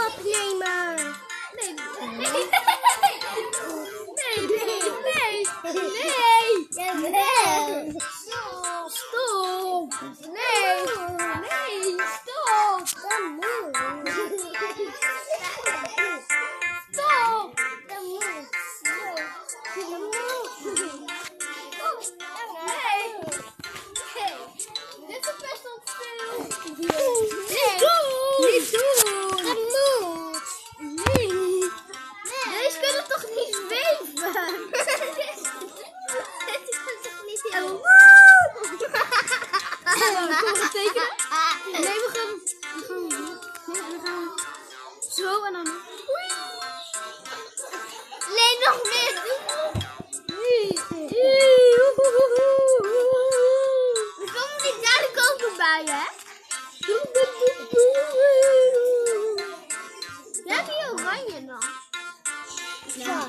opnemen. Nee. Stop. Nee, stop. Dan moet. Stop. Dan moet. Nee. Dit is best wel stil. Niet doen. Dat moet. Nee. Deze kunnen toch niet zweven? Dit is toch niet heel... Kom we tekenen? Nee, we gaan zo en dan... Nee, nog meer. We komen niet dadelijk ook bij, hè? Heb je oranje nog? Ja.